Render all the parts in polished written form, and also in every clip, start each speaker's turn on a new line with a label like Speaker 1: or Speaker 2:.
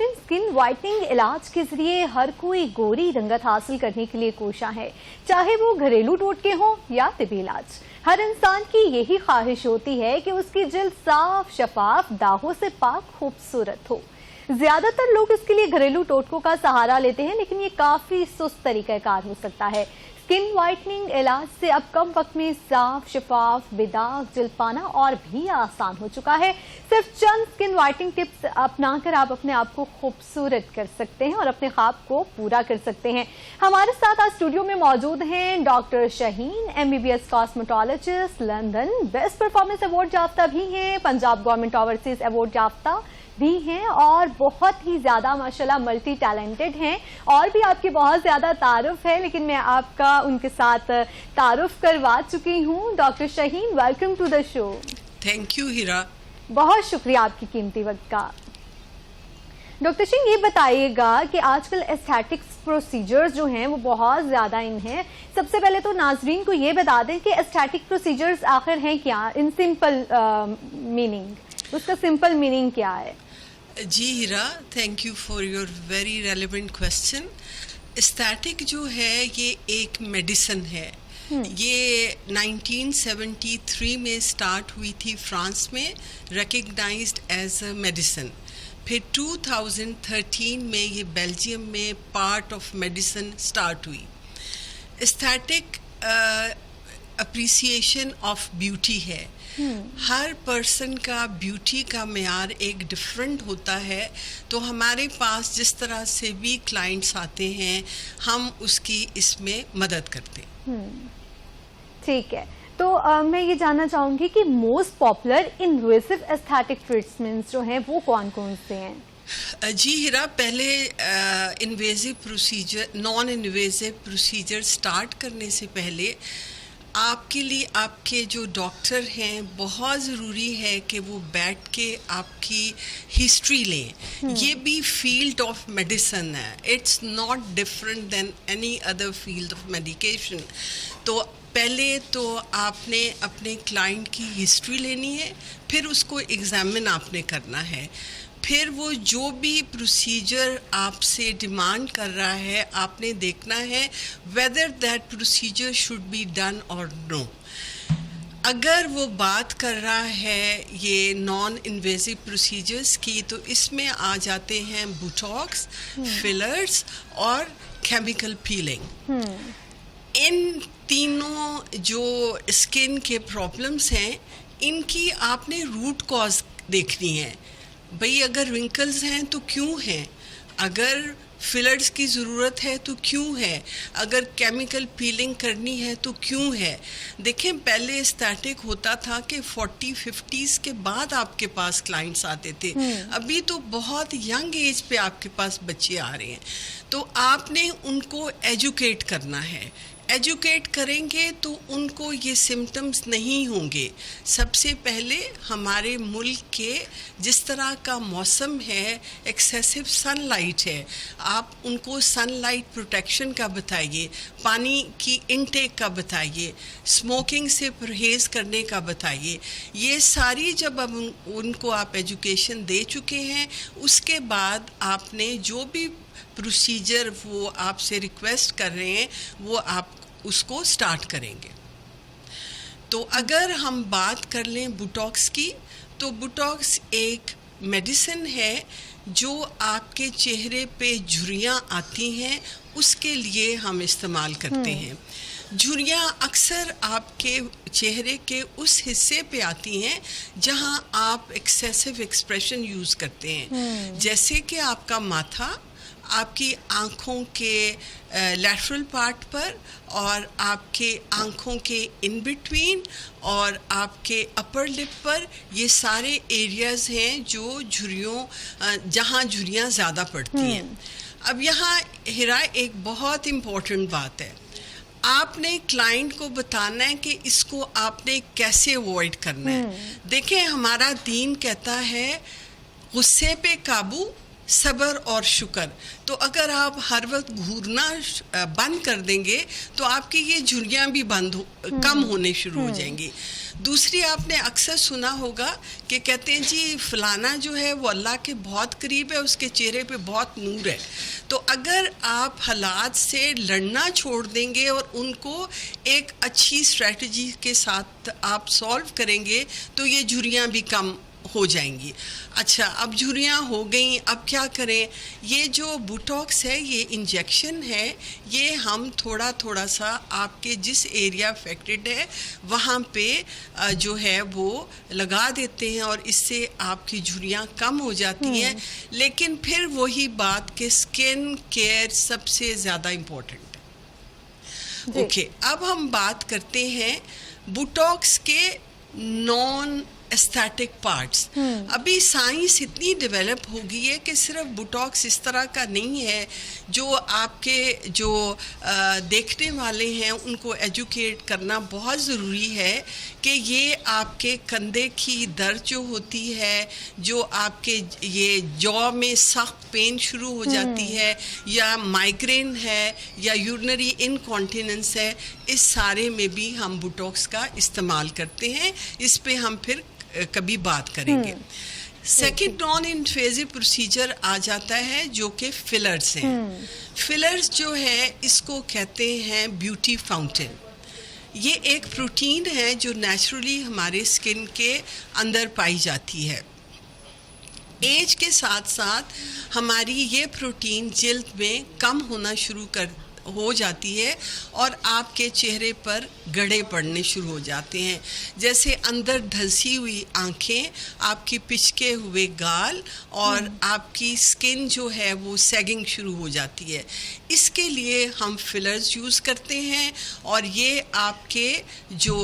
Speaker 1: नाज़रीन, skin whitening इलाज के जरिए हर कोई गोरी रंगत हासिल करने के लिए कोशा है, चाहे वो घरेलू टोटके हों या तिबी इलाज। हर इंसान की यही ख्वाहिश होती है कि उसकी जिल्द साफ, शफाफ, दागों से पाक, खूबसूरत हो। ज्यादातर लोग इसके लिए घरेलू टोटकों का सहारा लेते हैं, लेकिन ये काफी सुस्त तरीकाकार हो सकता है। स्किन वाइटनिंग इलाज से अब कम वक्त में साफ, शफाफ, बेदाग जिल्द पाना और भी आसान हो चुका है। सिर्फ चंद स्किन वाइटनिंग टिप्स अपनाकर आप अपने आप को खूबसूरत कर सकते हैं और अपने ख्वाब को पूरा कर सकते हैं। हमारे साथ आज स्टूडियो में मौजूद हैं doctor Shaheen, MBBS cosmetologist, London best performance award याफ्ता भी हैं, पंजाब गवर्नमेंट ओवरसीज अवार्ड याफ्ता भी हैं और बहुत ही ज्यादा माशाल्लाह मल्टी टैलेंटेड हैं। और भी आपकी बहुत ज्यादा तारुफ है, लेकिन मैं आपका उनके साथ तारुफ करवा चुकी हूँ। Doctor Shaheen, welcome to the show.
Speaker 2: Thank you Heera,
Speaker 1: बहुत शुक्रिया आपकी कीमती वक्त का। डॉक्टर शहीन, ये बताइएगा कि आजकल एस्थेटिक्स प्रोसीजर्स जो हैं वो बहुत ज्यादा इन हैं। सबसे पहले तो नाजरीन को ये बता दें कि एस्थेटिक प्रोसीजर्स आखिर हैं क्या, इन सिंपल मीनिंग, उसका सिंपल मीनिंग क्या है?
Speaker 2: जी Heera, thank you for your very relevant question. Aesthetic जो है ये एक मेडिसिन है। ये 1973 में स्टार्ट हुई थी फ्रांस में, रिकग्नाइज्ड एज अ मेडिसिन। फिर 2013 में ये बेल्जियम में पार्ट ऑफ मेडिसिन स्टार्ट हुई। एस्थेटिक अप्रिसिएशन ऑफ ब्यूटी है। हर पर्सन का ब्यूटी का मेयार एक डिफरेंट होता है, तो हमारे पास जिस तरह से भी क्लाइंट्स आते हैं हम उसकी इसमें मदद करते हैं।
Speaker 1: ठीक है, तो मैं ये जानना चाहूंगी कि most popular invasive aesthetic treatments जो हैं वो कौन कौन से हैं?
Speaker 2: जी हीरा, पहले invasive procedure, non invasive procedure start करने से पहले आपके लिए आपके जो डॉक्टर हैं बहुत ज़रूरी है कि वो बैठ के आपकी हिस्ट्री लें। ये भी फील्ड ऑफ मेडिसिन है, it's not different than any other field of medication. तो पहले तो आपने अपने क्लाइंट की हिस्ट्री लेनी है, फिर उसको एग्जामिन आपने करना है, फिर वो जो भी प्रोसीजर आपसे डिमांड कर रहा है आपने देखना है whether that procedure should be done और नो। अगर वो बात कर रहा है ये नॉन इन्वेसिव प्रोसीजर्स की, तो इसमें आ जाते हैं बोटॉक्स, फिलर्स और केमिकल पीलिंग। इन तीनों जो स्किन के प्रॉब्लम्स हैं इनकी आपने रूट कॉज देखनी है। भाई अगर रिंकल्स हैं तो क्यों हैं, अगर फिलर्स की ज़रूरत है तो क्यों है, अगर केमिकल पीलिंग करनी है तो क्यों है। देखें, पहले एस्थेटिक होता था कि 40-50s के बाद आपके पास क्लाइंट्स आते थे, अभी तो बहुत यंग एज पे आपके पास बच्चे आ रहे हैं। तो आपने उनको एजुकेट करना है। एजुकेट करेंगे तो उनको ये सिम्टम्स नहीं होंगे। सबसे पहले हमारे मुल्क के जिस तरह का मौसम है, एक्सेसिव सनलाइट है, आप उनको सनलाइट प्रोटेक्शन का बताइए, पानी की इनटेक का बताइए, स्मोकिंग से परहेज़ करने का बताइए। ये सारी जब अब उनको आप एजुकेशन दे चुके हैं, उसके बाद आपने जो भी प्रोसीजर वो आपसे रिक्वेस्ट कर रहे हैं वो आप उसको स्टार्ट करेंगे। तो अगर हम बात कर लें बोटॉक्स की, तो बोटॉक्स एक मेडिसिन है जो आपके चेहरे पे झुर्रियाँ आती हैं उसके लिए हम इस्तेमाल करते हैं। झुर्रियाँ अक्सर आपके चेहरे के उस हिस्से पे आती हैं जहाँ आप एक्सेसिव एक्सप्रेशन यूज़ करते हैं, जैसे कि आपका माथा, आपकी आँखों के लैटरल पार्ट पर और आपके आँखों के इन बिटवीन और आपके अपर लिप पर। ये सारे एरियाज़ हैं जो जहाँ झुर्रियाँ ज़्यादा पड़ती हैं। अब यहाँ हिरा एक बहुत इम्पोर्टेंट बात है, आपने क्लाइंट को बताना है कि इसको आपने कैसे अवॉइड करना है। देखें, हमारा दीन कहता है गुस्से पे काबू, सब्र और शुक्र। तो अगर आप हर वक्त घूरना बंद कर देंगे तो आपकी ये झुर्रियाँ भी कम होने शुरू हो जाएंगी। दूसरी, आपने अक्सर सुना होगा कि कहते हैं जी फलाना जो है वो अल्लाह के बहुत करीब है, उसके चेहरे पे बहुत नूर है। तो अगर आप हालात से लड़ना छोड़ देंगे और उनको एक अच्छी स्ट्रेटजी के साथ आप सॉल्व करेंगे तो ये झुर्रियाँ भी कम हो जाएंगी। अच्छा, अब झुर्रियाँ हो गई, अब क्या करें? ये जो बोटॉक्स है, ये इंजेक्शन है, ये हम थोड़ा थोड़ा सा आपके जिस एरिया अफेक्टेड है वहाँ पे जो है वो लगा देते हैं और इससे आपकी झुर्रियाँ कम हो जाती हैं। लेकिन फिर वही बात कि स्किन केयर सबसे ज़्यादा इम्पोर्टेंट है। ओके, अब हम बात करते हैं बोटॉक्स के नॉन एस्थेटिक पार्ट्स। अभी साइंस इतनी डेवलप हो गई है कि सिर्फ बोटॉक्स इस तरह का नहीं है। जो आपके जो देखने वाले हैं उनको एजुकेट करना बहुत ज़रूरी है कि ये आपके कंधे की दर्द जो होती है, जो आपके ये जॉ में सख्त पेन शुरू हो जाती है, या माइग्रेन है, या यूरिनरी इनकॉन्टिनेंस है, इस सारे में भी हम बोटॉक्स का इस्तेमाल करते हैं। इस पे हम फिर कभी बात करेंगे। सेकेंड नॉन इन्वेजिव प्रोसीजर आ जाता है जो कि फिलर्स हैं। फिलर्स जो है इसको कहते हैं ब्यूटी फाउंटेन। ये एक प्रोटीन है जो नेचुरली हमारे स्किन के अंदर पाई जाती है। एज के साथ साथ हमारी ये प्रोटीन जिल्द में कम होना शुरू हो जाती है और आपके चेहरे पर गड़े पड़ने शुरू हो जाते हैं, जैसे अंदर धंसी हुई आंखें, आपकी पिचके हुए गाल और आपकी स्किन जो है वो सैगिंग शुरू हो जाती है। इसके लिए हम फिलर्स यूज़ करते हैं और ये आपके जो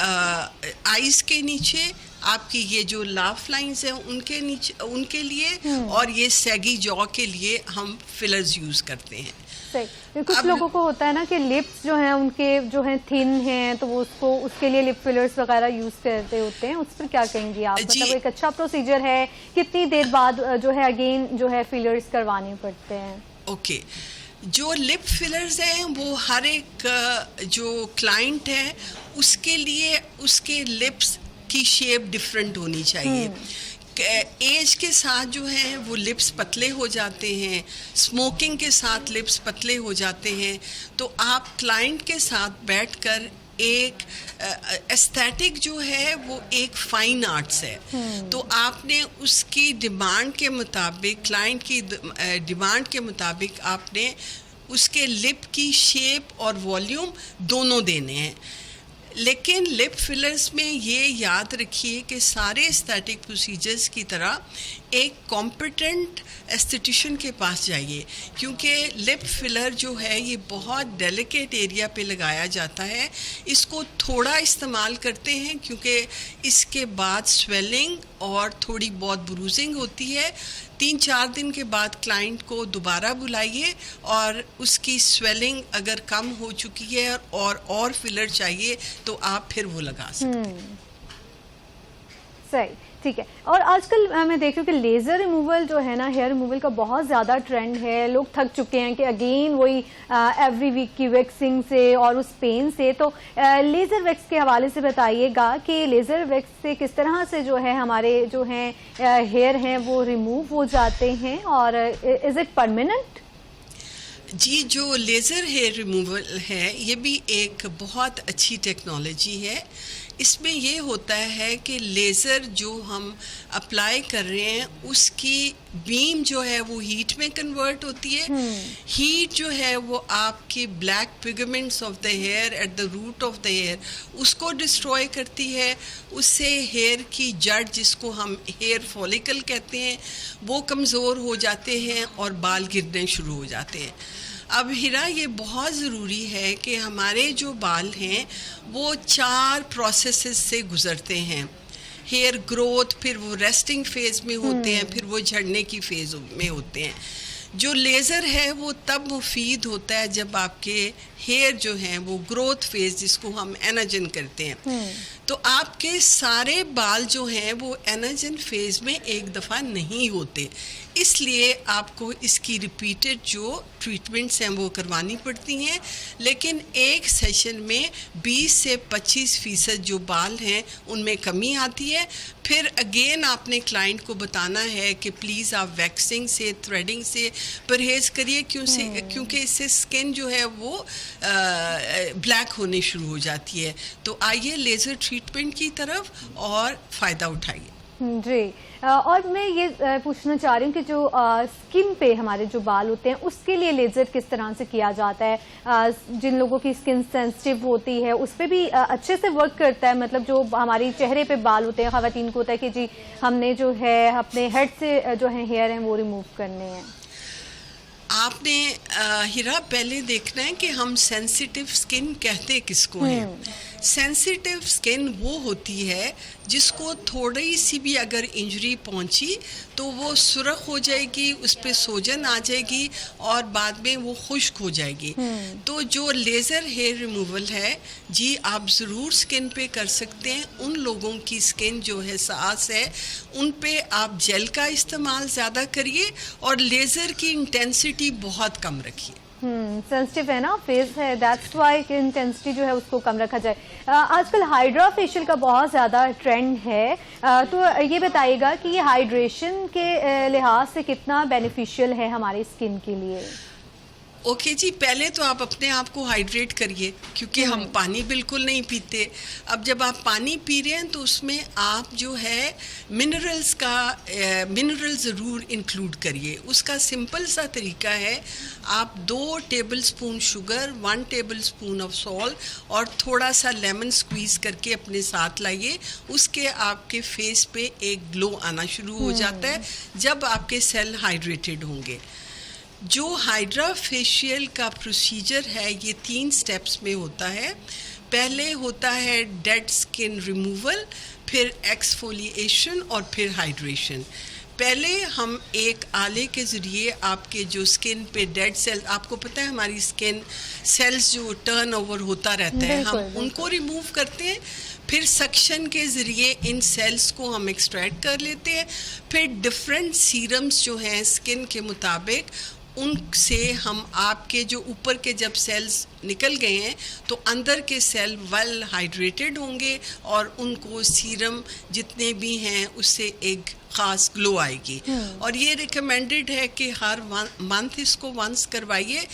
Speaker 2: आइज़ के नीचे, आपकी ये जो लाफ लाइंस हैं उनके नीचे, उनके लिए, और ये सैगी जॉ के लिए हम फिलर्स यूज़ करते हैं।
Speaker 1: सही। कुछ लोगों को होता है ना कि लिप्स जो हैं उनके जो हैं थिन हैं, तो वो उसके लिए लिप फिलर्स वगैरह यूज करते होते हैं, उस पर क्या कहेंगे आप? मतलब एक अच्छा प्रोसीजर है, कितनी देर बाद जो है अगेन जो है फिलर्स करवाने पड़ते हैं?
Speaker 2: ओके, जो लिप फिलर्स हैं वो हर एक जो क्लाइंट है उसके लिए उसके लिप्स की शेप डिफरेंट होनी चाहिए। एज के साथ जो है वो लिप्स पतले हो जाते हैं, स्मोकिंग के साथ लिप्स पतले हो जाते हैं। तो आप क्लाइंट के साथ बैठकर एक एस्थेटिक जो है वो एक फाइन आर्ट्स है। तो आपने उसकी डिमांड के मुताबिक, क्लाइंट की डिमांड के मुताबिक आपने उसके लिप की शेप और वॉल्यूम दोनों देने हैं। लेकिन लिप फिलर्स में ये याद रखिए कि सारे एस्थेटिक प्रोसीजर्स की तरह एक कॉम्पिटेंट एस्थेटिशियन के पास जाइए, क्योंकि लिप फिलर जो है ये बहुत डेलिकेट एरिया पे लगाया जाता है। इसको थोड़ा इस्तेमाल करते हैं क्योंकि इसके बाद स्वेलिंग और थोड़ी बहुत ब्रूजिंग होती है। 3-4 दिन के बाद क्लाइंट को दोबारा बुलाइए और उसकी स्वेलिंग अगर कम हो चुकी है और फिलर चाहिए तो आप फिर वो लगा सकते हैं।
Speaker 1: सही, ठीक है। और आजकल मैं देख रही हूँ कि लेज़र रिमूवल जो है ना, हेयर रिमूवल का बहुत ज़्यादा ट्रेंड है। लोग थक चुके हैं कि अगेन वही एवरी वीक की वैक्सिंग से और उस पेन से। तो लेज़र वैक्स के हवाले से बताइएगा कि लेज़र वैक्स से किस तरह से जो है हमारे जो हैं हेयर हैं वो रिमूव हो जाते हैं, और इज़ इट परमानेंट?
Speaker 2: जी, जो लेज़र हेयर रिमूवल है ये भी एक बहुत अच्छी टेक्नोलॉजी है। इसमें ये होता है कि लेज़र जो हम अप्लाई कर रहे हैं उसकी बीम जो है वो हीट में कन्वर्ट होती है। हीट जो है वो आपके black pigments of the hair at the root of the hair उसको डिस्ट्रॉय करती है। उससे हेयर की जड़, जिसको हम हेयर फॉलिकल कहते हैं, वो कमज़ोर हो जाते हैं और बाल गिरने शुरू हो जाते हैं। अब हिरा, ये बहुत ज़रूरी है कि हमारे जो बाल हैं वो 4 प्रोसेसेस से गुज़रते हैं। हेयर ग्रोथ, फिर वो रेस्टिंग फेज़ में होते हैं, फिर वो झड़ने की फेज़ में होते हैं। जो लेज़र है वो तब मुफीद होता है जब आपके हेयर जो हैं वो ग्रोथ फेज़, जिसको हम एनाजन करते हैं। तो आपके सारे बाल जो हैं वो एनाजन फेज़ में एक दफ़ा नहीं होते। इसलिए आपको इसकी रिपीटेड जो ट्रीटमेंट्स हैं वो करवानी पड़ती हैं। लेकिन एक सेशन में 20 से 25% जो बाल हैं उनमें कमी आती है। फिर अगेन आपने क्लाइंट को बताना है कि प्लीज़ आप वैक्सिंग से, थ्रेडिंग से परहेज़ करिए, क्योंकि इससे स्किन जो है वो ब्लैक होने शुरू हो जाती है। तो आइए लेज़र ट्रीटमेंट की तरफ और फ़ायदा उठाइए।
Speaker 1: जी, और मैं ये पूछना चाह रही हूँ कि जो स्किन पे हमारे जो बाल होते हैं उसके लिए लेज़र किस तरह से किया जाता है? जिन लोगों की स्किन सेंसिटिव होती है उस पर भी अच्छे से वर्क करता है? मतलब जो हमारी चेहरे पे बाल होते हैं, ख़वातीन को होता है कि जी हमने जो है अपने हेड से जो है हेयर हैं वो रिमूव करने हैं।
Speaker 2: आपने हीरा पहले देखना है कि हम सेंसिटिव स्किन कहते किसको हैं। सेंसिटिव स्किन वो होती है जिसको थोड़ी सी भी अगर इंजरी पहुंची तो वो सुर्ख हो जाएगी, उस पर सोजन आ जाएगी और बाद में वो खुश्क हो जाएगी। तो जो लेज़र हेयर रिमूवल है जी आप ज़रूर स्किन पे कर सकते हैं। उन लोगों की स्किन जो है सास है उन पे आप जेल का इस्तेमाल ज़्यादा करिए और लेज़र की इंटेंसिटी बहुत कम रखिए।
Speaker 1: सेंसिटिव है ना, फेस है, दैट्स वाई इंटेंसिटी जो है उसको कम रखा जाए। आजकल हाइड्रा फेशियल का बहुत ज़्यादा ट्रेंड है, तो ये बताइएगा कि ये हाइड्रेशन के लिहाज से कितना बेनिफिशियल है हमारी स्किन के लिए?
Speaker 2: ओके जी, पहले तो आप अपने आप को हाइड्रेट करिए, क्योंकि हम पानी बिल्कुल नहीं पीते। अब जब आप पानी पी रहे हैं तो उसमें आप जो है मिनरल ज़रूर इंक्लूड करिए। उसका सिंपल सा तरीका है, आप 2 tablespoon sugar, 1 tablespoon of salt और थोड़ा सा लेमन स्क्वीज़ करके अपने साथ लाइए। उसके आपके फेस पे एक ग्लो आना शुरू हो जाता है जब आपके सेल हाइड्रेटेड होंगे। जो हाइड्रा फेशियल का प्रोसीजर है ये 3 स्टेप्स में होता है। पहले होता है डेड स्किन रिमूवल, फिर एक्सफोलिएशन और फिर हाइड्रेशन। पहले हम एक आले के ज़रिए आपके जो स्किन पे डेड सेल, आपको पता है हमारी स्किन सेल्स जो टर्न ओवर होता रहता है, हम उनको रिमूव करते हैं। फिर सक्शन के ज़रिए इन सेल्स को हम एक्सट्रैक्ट कर लेते हैं। फिर डिफरेंट सीरम्स जो हैं स्किन के मुताबिक उनसे हम आपके जो ऊपर के जब सेल्स निकल गए हैं तो अंदर के सेल वेल हाइड्रेटेड होंगे और उनको सीरम जितने भी हैं उससे एक ख़ास ग्लो आएगी। और ये रिकमेंडेड है कि हर मंथ इसको वंस करवाइए।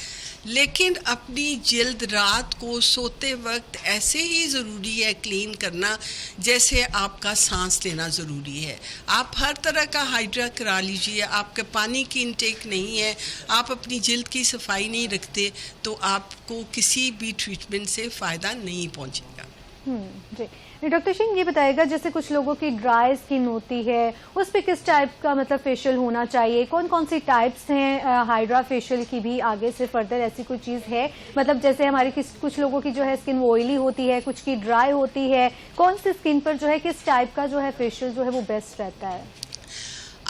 Speaker 2: लेकिन अपनी जिल्द रात को सोते वक्त ऐसे ही ज़रूरी है क्लीन करना जैसे आपका सांस लेना ज़रूरी है। आप हर तरह का हाइड्रा करा लीजिए, आपके पानी की इनटेक नहीं है, आप अपनी जिल्द की सफाई नहीं रखते, तो आपको किसी भी ट्रीटमेंट से फ़ायदा नहीं पहुंचेगा।
Speaker 1: जी डॉक्टर सिंह, ये बताएगा जैसे कुछ लोगों की ड्राई स्किन होती है उस पर किस टाइप का मतलब फेशियल होना चाहिए? कौन कौन सी टाइप्स हैं हाइड्रा फेशियल की भी? आगे से फर्दर ऐसी कोई चीज़ है मतलब जैसे हमारी कुछ लोगों की जो है स्किन ऑयली होती है, कुछ की ड्राई होती है, कौन सी स्किन पर जो है किस टाइप का जो है फेशियल जो है वो बेस्ट रहता है?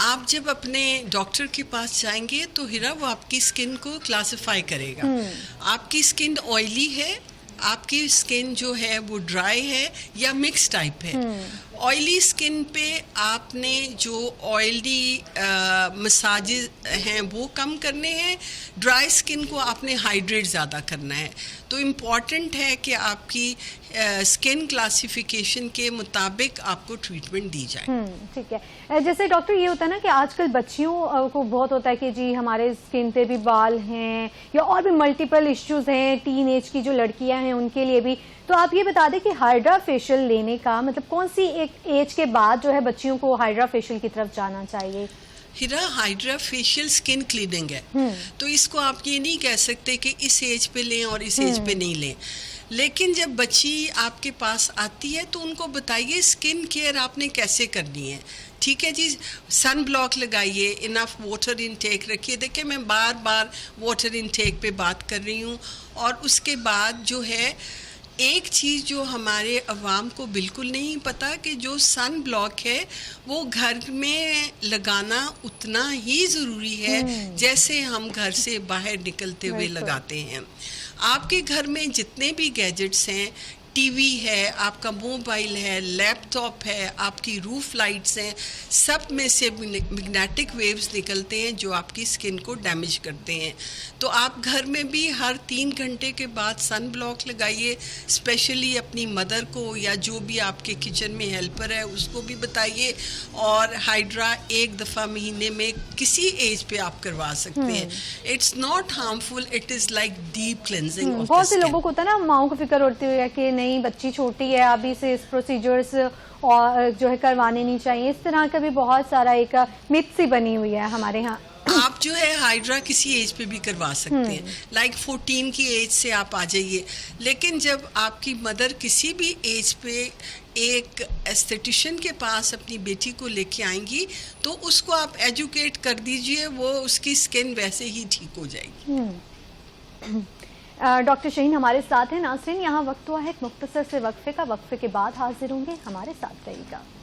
Speaker 2: आप जब अपने डॉक्टर के पास जाएंगे तो हीरा वो आपकी स्किन को क्लासिफाई करेगा। आपकी स्किन ऑयली है, आपकी स्किन जो है वो ड्राई है या मिक्स टाइप है। ऑयली स्किन पे आपने जो ऑयली मसाजेस हैं वो कम करने हैं, ड्राई स्किन को आपने हाइड्रेट ज़्यादा करना है। तो इम्पॉर्टेंट है कि आपकी स्किन क्लासिफिकेशन के मुताबिक आपको ट्रीटमेंट दी जाए।
Speaker 1: ठीक है। जैसे डॉक्टर ये होता है ना कि आजकल बच्चियों को बहुत होता है कि जी हमारे स्किन पे भी बाल हैं या और भी मल्टीपल इश्यूज हैं, टीन एज की जो लड़कियां हैं उनके लिए भी, तो आप ये बता दें कि हाइड्रा फेशियल लेने का मतलब कौन सी एक एज के बाद जो है बच्चियों को हाइड्रा फेशियल की तरफ जाना चाहिए?
Speaker 2: हीरा, हाइड्रा फेशियल स्किन क्लीनिंग है, तो इसको आप ये नहीं कह सकते कि इस एज पे लें और इस एज पे नहीं लें। लेकिन जब बच्ची आपके पास आती है तो उनको बताइए स्किन केयर आपने कैसे करनी है। ठीक है जी, सन ब्लॉक लगाइए, इनफ वाटर इनटेक रखिए। देखिए मैं बार बार वाटर इनटेक पे बात कर रही हूँ। और उसके बाद जो है एक चीज़ जो हमारे अवाम को बिल्कुल नहीं पता कि जो सन ब्लॉक है वो घर में लगाना उतना ही ज़रूरी है जैसे हम घर से बाहर निकलते हुए लगाते हैं। आपके घर में जितने भी गैजेट्स हैं टीवी है, आपका मोबाइल है, लैपटॉप है, आपकी रूफ लाइट्स हैं, सब में से मैग्नेटिक वेव्स निकलते हैं जो आपकी स्किन को डैमेज करते हैं। तो आप घर में भी हर 3 घंटे के बाद सन ब्लॉक लगाइए। स्पेशली अपनी मदर को या जो भी आपके किचन में हेल्पर है उसको भी बताइए। और हाइड्रा 1 दफ़ा महीने में किसी एज पे आप करवा सकते हैं। It's not harmful, it is like deep cleansing.
Speaker 1: बहुत से लोगों को होता है ना, माओ को फिक्र होती है कि नहीं बच्ची छोटी है, अभी से इस प्रोसीजर्स और जो है करवाने नहीं चाहिए। इस तरह का भी बहुत सारा एक मिथ सी बनी हुई है हमारे यहाँ।
Speaker 2: आप जो है हाइड्रा किसी एज पे भी करवा सकते हैं, लाइक 14 की एज से आप आ जाइए। लेकिन जब आपकी मदर किसी भी एज पे एक एस्थेटिशियन के पास अपनी बेटी को लेके आएंगी तो उसको आप एजुकेट कर दीजिए, वो उसकी स्किन वैसे ही ठीक हो जाएगी।
Speaker 1: डॉक्टर शहीन हमारे साथ हैं। नाज़रीन, यहाँ वक्त हुआ है एक मुख्तसर से वक्फे का। वक्फे के बाद हाजिर होंगे, हमारे साथ रहिएगा।